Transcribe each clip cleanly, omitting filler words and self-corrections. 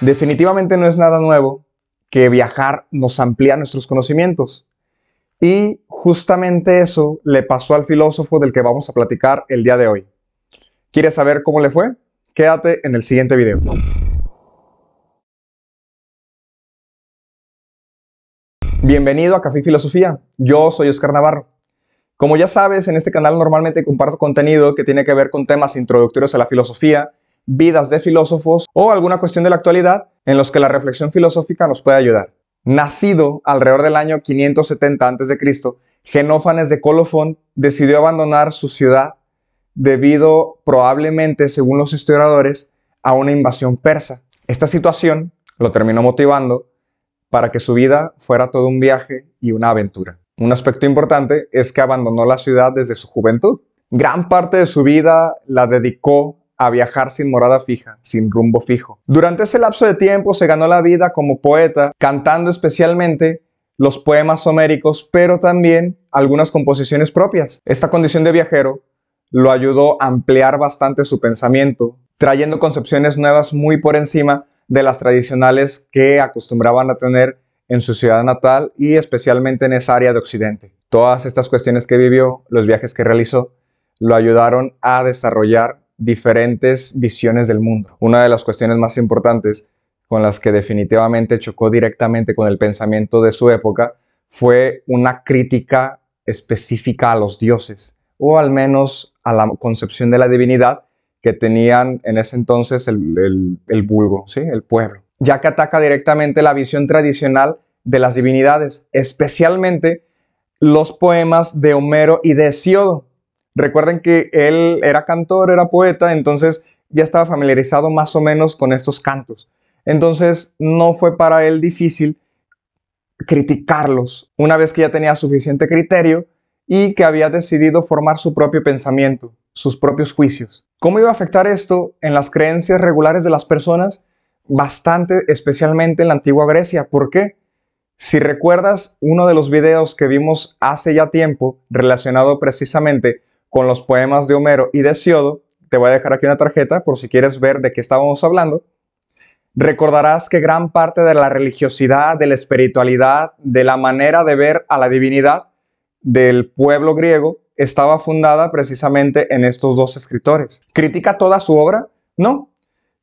Definitivamente no es nada nuevo que viajar nos amplía nuestros conocimientos. Y justamente eso le pasó al filósofo del que vamos a platicar el día de hoy. ¿Quieres saber cómo le fue? Quédate en el siguiente video. Bienvenido a Café y Filosofía. Yo soy Oscar Navarro. Como ya sabes, en este canal normalmente comparto contenido que tiene que ver con temas introductorios a la filosofía, vidas de filósofos o alguna cuestión de la actualidad en los que la reflexión filosófica nos puede ayudar. Nacido alrededor del año 570 a.C., Genófanes de Colofón decidió abandonar su ciudad debido probablemente, según los historiadores, a una invasión persa. Esta situación lo terminó motivando para que su vida fuera todo un viaje y una aventura. Un aspecto importante es que abandonó la ciudad desde su juventud. Gran parte de su vida la dedicó a viajar sin morada fija, sin rumbo fijo. Durante ese lapso de tiempo se ganó la vida como poeta, cantando especialmente los poemas homéricos, pero también algunas composiciones propias. Esta condición de viajero lo ayudó a ampliar bastante su pensamiento, trayendo concepciones nuevas muy por encima de las tradicionales que acostumbraban a tener en su ciudad natal y especialmente en esa área de Occidente. Todas estas cuestiones que vivió, los viajes que realizó, lo ayudaron a desarrollar diferentes visiones del mundo. Una de las cuestiones más importantes con las que definitivamente chocó directamente con el pensamiento de su época fue una crítica específica a los dioses, o al menos a la concepción de la divinidad que tenían en ese entonces el vulgo, ¿sí? El pueblo, ya que ataca directamente la visión tradicional de las divinidades, especialmente los poemas de Homero y de Hesíodo. Recuerden que él era cantor, era poeta, entonces ya estaba familiarizado más o menos con estos cantos. Entonces no fue para él difícil criticarlos, una vez que ya tenía suficiente criterio y que había decidido formar su propio pensamiento, sus propios juicios. ¿Cómo iba a afectar esto en las creencias regulares de las personas? Bastante, especialmente en la antigua Grecia. ¿Por qué? Si recuerdas uno de los videos que vimos hace ya tiempo relacionado precisamente con los poemas de Homero y de Hesíodo, te voy a dejar aquí una tarjeta por si quieres ver de qué estábamos hablando. Recordarás que gran parte de la religiosidad, de la espiritualidad, de la manera de ver a la divinidad del pueblo griego estaba fundada precisamente en estos dos escritores. ¿Critica toda su obra? No,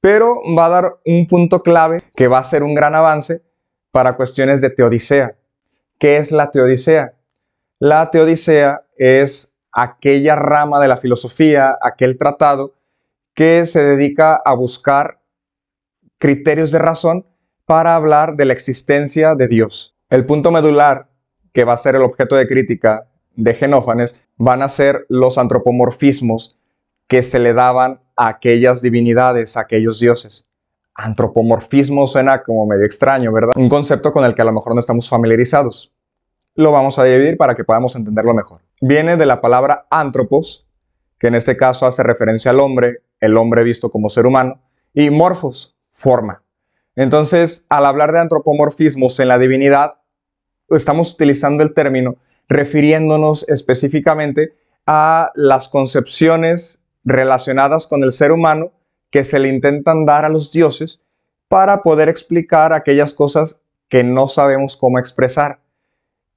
pero va a dar un punto clave que va a ser un gran avance para cuestiones de teodicea. ¿Qué es la teodicea? La teodicea es aquella rama de la filosofía, aquel tratado que se dedica a buscar criterios de razón para hablar de la existencia de Dios. El punto medular, que va a ser el objeto de crítica de Genófanes, van a ser los antropomorfismos que se le daban a aquellas divinidades, a aquellos dioses. Antropomorfismo suena como medio extraño, ¿verdad? Un concepto con el que a lo mejor no estamos familiarizados. Lo vamos a dividir para que podamos entenderlo mejor. Viene de la palabra antropos, que en este caso hace referencia al hombre, el hombre visto como ser humano, y morfos, forma. Entonces, al hablar de antropomorfismos en la divinidad, estamos utilizando el término refiriéndonos específicamente a las concepciones relacionadas con el ser humano que se le intentan dar a los dioses para poder explicar aquellas cosas que no sabemos cómo expresar.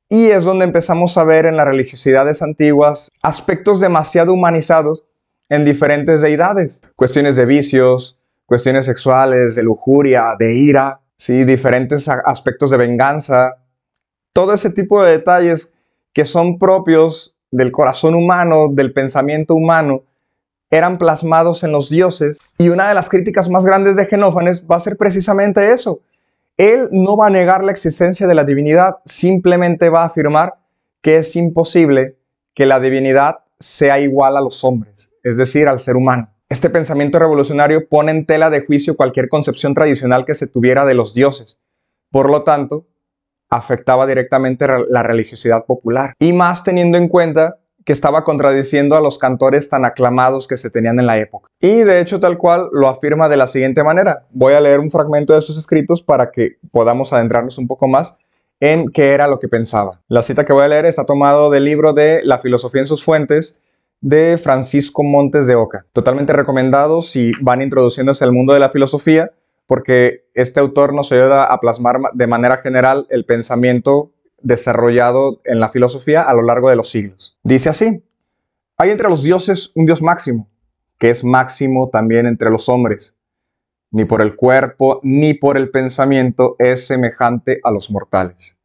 Y es donde empezamos a ver en las religiosidades antiguas aspectos demasiado humanizados en diferentes deidades. Cuestiones de vicios, cuestiones sexuales, de lujuria, de ira, ¿sí? Diferentes aspectos de venganza. Todo ese tipo de detalles que son propios del corazón humano, del pensamiento humano, eran plasmados en los dioses. Y una de las críticas más grandes de Genófanes va a ser precisamente eso. Él no va a negar la existencia de la divinidad, simplemente va a afirmar que es imposible que la divinidad sea igual a los hombres, es decir, al ser humano. Este pensamiento revolucionario pone en tela de juicio cualquier concepción tradicional que se tuviera de los dioses. Por lo tanto, afectaba directamente la religiosidad popular. Y más teniendo en cuenta que estaba contradiciendo a los cantores tan aclamados que se tenían en la época. Y de hecho tal cual lo afirma de la siguiente manera. Voy a leer un fragmento de sus escritos para que podamos adentrarnos un poco más en qué era lo que pensaba. La cita que voy a leer está tomado del libro de La filosofía en sus fuentes de Francisco Montes de Oca. Totalmente recomendado si van introduciéndose al mundo de la filosofía, porque este autor nos ayuda a plasmar de manera general el pensamiento desarrollado en la filosofía a lo largo de los siglos. Dice así: hay entre los dioses un Dios máximo, que es máximo también entre los hombres. Ni por el cuerpo ni por el pensamiento es semejante a los mortales.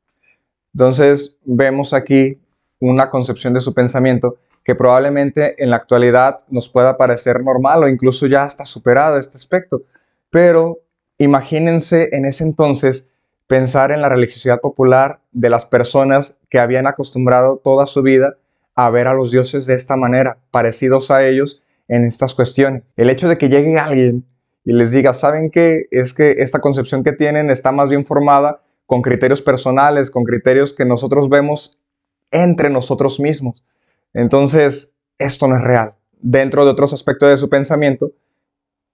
Entonces vemos aquí una concepción de su pensamiento que probablemente en la actualidad nos pueda parecer normal o incluso ya está superado este aspecto. Pero imagínense en ese entonces pensar en la religiosidad popular de las personas que habían acostumbrado toda su vida a ver a los dioses de esta manera, parecidos a ellos en estas cuestiones. El hecho de que llegue alguien y les diga, ¿saben qué? Es que esta concepción que tienen está más bien formada con criterios personales, con criterios que nosotros vemos entre nosotros mismos. Entonces, esto no es real. Dentro de otros aspectos de su pensamiento,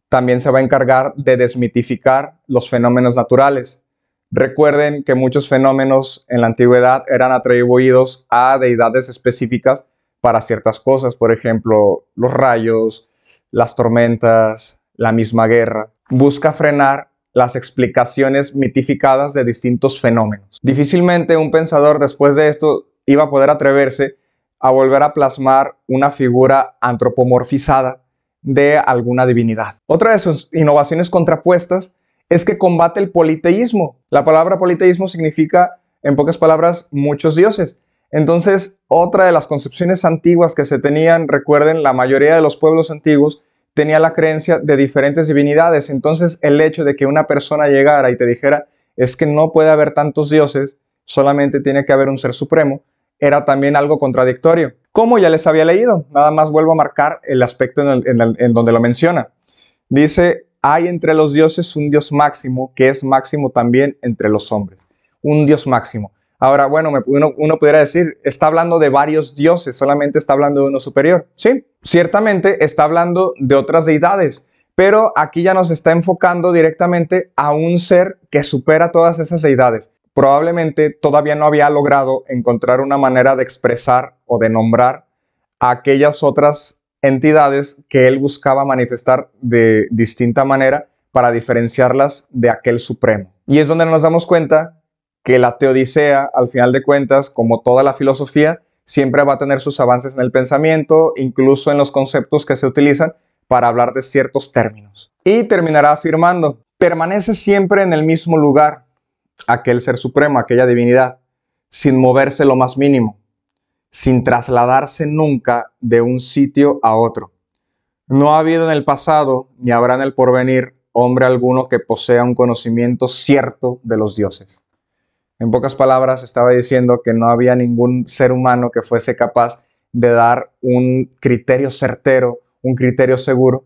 también se va a encargar de desmitificar los fenómenos naturales. Recuerden que muchos fenómenos en la antigüedad eran atribuidos a deidades específicas para ciertas cosas, por ejemplo, los rayos, las tormentas, la misma guerra. Busca frenar las explicaciones mitificadas de distintos fenómenos. Difícilmente un pensador después de esto iba a poder atreverse a volver a plasmar una figura antropomorfizada de alguna divinidad. Otra de sus innovaciones contrapuestas es que combate el politeísmo. La palabra politeísmo significa, en pocas palabras, muchos dioses. Entonces, otra de las concepciones antiguas que se tenían, recuerden, la mayoría de los pueblos antiguos tenía la creencia de diferentes divinidades. Entonces, el hecho de que una persona llegara y te dijera, es que no puede haber tantos dioses, solamente tiene que haber un ser supremo, era también algo contradictorio. Como ya les había leído, nada más vuelvo a marcar el aspecto en donde lo menciona. Dice, hay entre los dioses un Dios máximo, que es máximo también entre los hombres. Un Dios máximo. Ahora, bueno, uno pudiera decir, está hablando de varios dioses, solamente está hablando de uno superior. Sí, ciertamente está hablando de otras deidades, pero aquí ya nos está enfocando directamente a un ser que supera todas esas deidades. Probablemente todavía no había logrado encontrar una manera de expresar o de nombrar a aquellas otras entidades que él buscaba manifestar de distinta manera para diferenciarlas de aquel supremo. Y es donde nos damos cuenta que la teodicea, al final de cuentas, como toda la filosofía, siempre va a tener sus avances en el pensamiento, incluso en los conceptos que se utilizan para hablar de ciertos términos. Y terminará afirmando, permanece siempre en el mismo lugar, aquel ser supremo, aquella divinidad, sin moverse lo más mínimo, sin trasladarse nunca de un sitio a otro. No ha habido en el pasado, ni habrá en el porvenir, hombre alguno que posea un conocimiento cierto de los dioses. En pocas palabras, estaba diciendo que no había ningún ser humano que fuese capaz de dar un criterio certero, un criterio seguro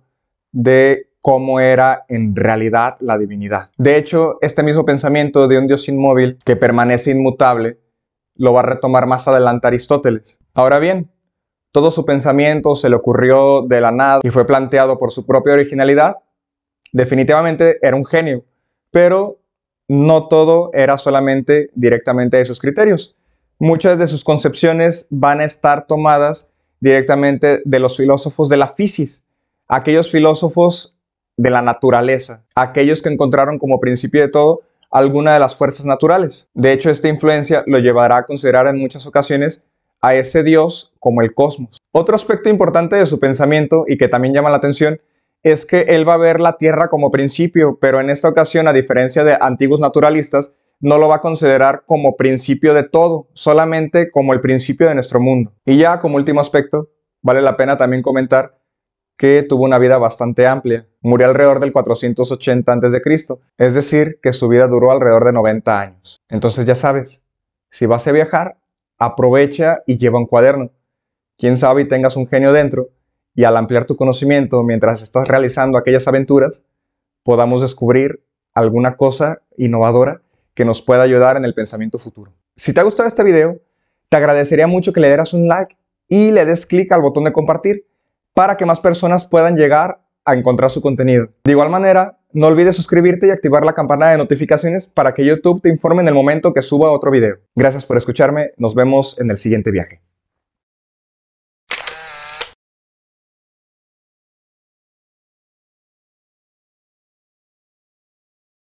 de cómo era en realidad la divinidad. De hecho, este mismo pensamiento de un Dios inmóvil que permanece inmutable lo va a retomar más adelante Aristóteles. Ahora bien, todo su pensamiento se le ocurrió de la nada y fue planteado por su propia originalidad. Definitivamente era un genio, pero no todo era solamente directamente de sus criterios. Muchas de sus concepciones van a estar tomadas directamente de los filósofos de la fisis, aquellos filósofos de la naturaleza, aquellos que encontraron como principio de todo alguna de las fuerzas naturales. De hecho, esta influencia lo llevará a considerar en muchas ocasiones a ese Dios como el cosmos. Otro aspecto importante de su pensamiento y que también llama la atención es que él va a ver la Tierra como principio, pero en esta ocasión, a diferencia de antiguos naturalistas, no lo va a considerar como principio de todo, solamente como el principio de nuestro mundo. Y ya como último aspecto, vale la pena también comentar que tuvo una vida bastante amplia. Murió alrededor del 480 a.C., es decir, que su vida duró alrededor de 90 años. Entonces ya sabes, si vas a viajar, aprovecha y lleva un cuaderno. Quién sabe y tengas un genio dentro, y al ampliar tu conocimiento mientras estás realizando aquellas aventuras, podamos descubrir alguna cosa innovadora que nos pueda ayudar en el pensamiento futuro. Si te ha gustado este video, te agradecería mucho que le dieras un like y le des clic al botón de compartir para que más personas puedan llegar a encontrar su contenido. De igual manera, no olvides suscribirte y activar la campana de notificaciones para que YouTube te informe en el momento que suba otro video. Gracias por escucharme, nos vemos en el siguiente viaje.